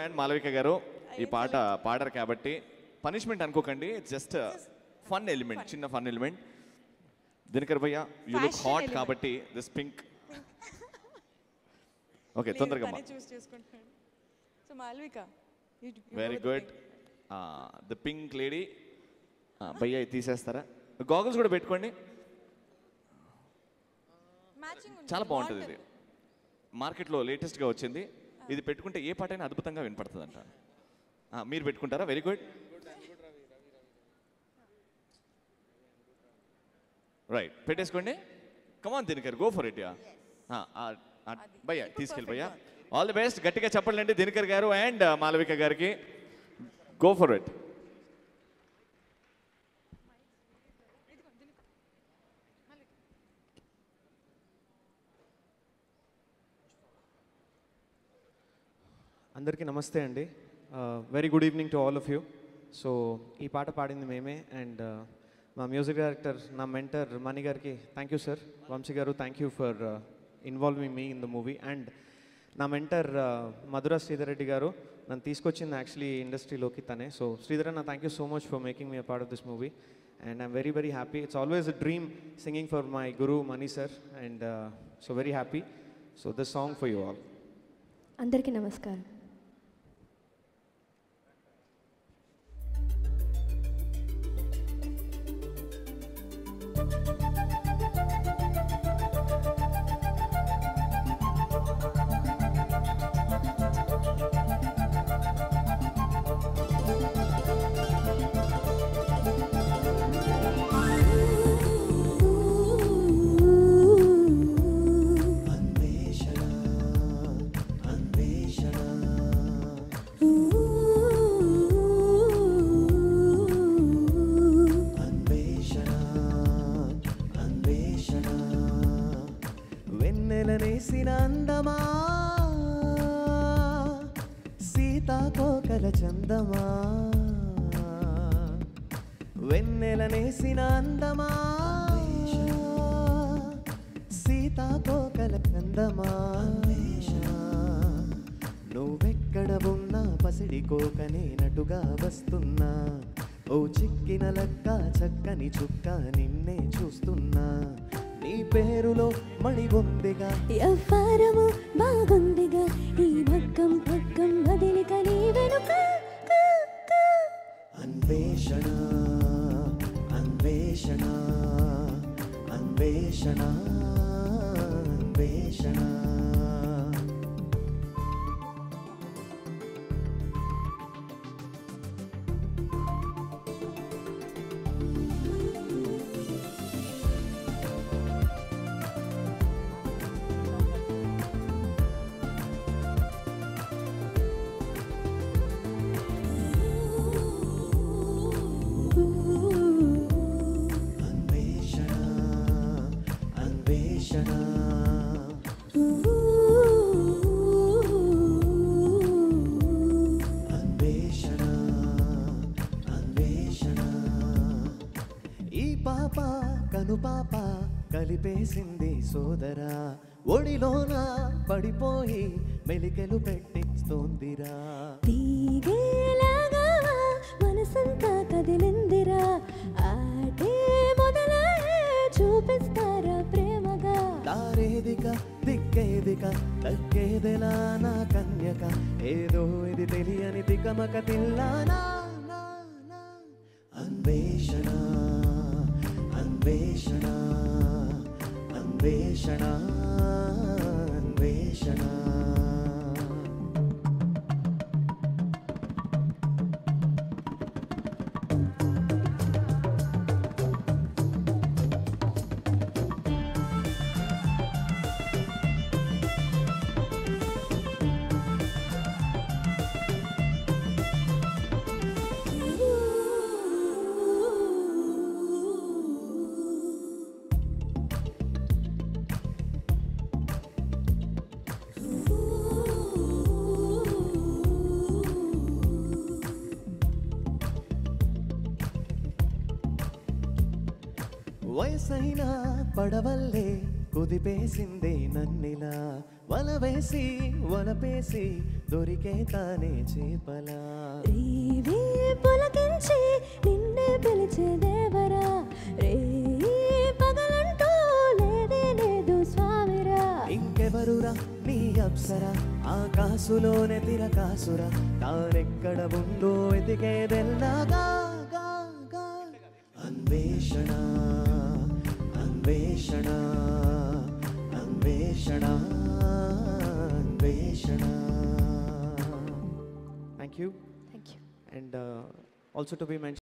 And Malavika గారు ఈ పాట పాడారు కాబట్టి పనిష్మెంట్ అనుకోకండి, జస్ట్ ఫన్ ఎలిమెంట్, చిన్న ఫన్ ఎలిమెంట్. దినకర్ భయ్య యూ లుక్ హాట్ కాబట్టి దిస్ పింక్. ఓకే తొందరగా very good. The pink lady భయ్య తీసేస్తారా? గాగుల్స్ కూడా పెట్టుకోండి, చాలా బాగుంటుంది. ఇది మార్కెట్లో లేటెస్ట్గా వచ్చింది. ఇది పెట్టుకుంటే ఏ పాట అయినా అద్భుతంగా వినపడుతుంది అంట. మీరు పెట్టుకుంటారా? Very good. రైట్, పెట్టేసుకోండి. Come on Dinakar, go for it. యా భయ్యా తీసుకెళ్ళి భయ్యా. All the best. గట్టిగా చెప్పండి దినకర్ గారు అండ్ మాలవిక గారికి. Go for it. అందరికీ నమస్తే అండి. Very good evening to all of you. So ఈ పాట పాడింది మేమే. అండ్ మా మ్యూజిక్ డైరెక్టర్, నా మెంటర్ మణి గారికి thank you sir. Vamsi garu thank you for involving me in the movie. And నా మెంటర్ మధుర శ్రీధర్ రెడ్డి గారు నన్ను తీసుకొచ్చింది యాక్చువల్లీ ఇండస్ట్రీలోకి తనే. సో శ్రీధర్ అన్న, thank you so much for making me a part of this movie. And I'm very very happy. It's always a dream singing for my Guru Mani sir. And so very happy. So this song for you all. అందరికీ నమస్కారం. వెన్నెలనేసిన అందమా, సీతాకోకల చందమా, వెన్నెలనేసిన అందమా, సీతాకోకల చందమా, నువ్వెక్కడ ఉన్నా పసిడి కోకనేనటుగా వస్తున్నా, ఓ చిక్కిన లక్క చక్కని చుక్క నిన్నే చూస్తున్నా, నీ పేరులో మణి ఉందిగా, ఎవ్వరము బాగుందిగా, ఈ మగ్గం పగ్గం వదిలిక నీ వెనుక అన్వేషణ అన్వేషణ అన్వేషణ అన్వేషణ. కనుపాప కలిపేసింది సోదరా, ఒడిలోన పడిపోయి మెలికెలు పెట్టిస్తోందిరా, తీగేలాగా మనసంతా కదిలిందిరా, ఆటే మొదలయ్యే చూపిస్తారా ప్రేమగా, దారేదిక దిక్కేదిక తగ్గేదెలా నా కన్యక, ఏదో ఇది తెలియని తికమక తిల్లానా. అన్వేషణ అన్వేషణ అన్వేషణ అన్వేషణ. వయసైన పడవల్లే కుదిపే తిప్పేసిందే నన్నిలా వలవేసి వలపేసి దొరికే తానే చేపలా రేవే పులకించి నిన్నే పిలిచే దేవరా రే పగలంటూ లేదే లేదు స్వామిరా ఇంకెవరురా నీ అప్సరా ఆకాశులోనే తిరకాసురా తానెక్కడ ఉందో ఎదిగేదెల్లాగా అన్వేషణ అన్వేషణ అన్వేషణ అన్వేషణ Thank you. Thank you And also to be mentioned.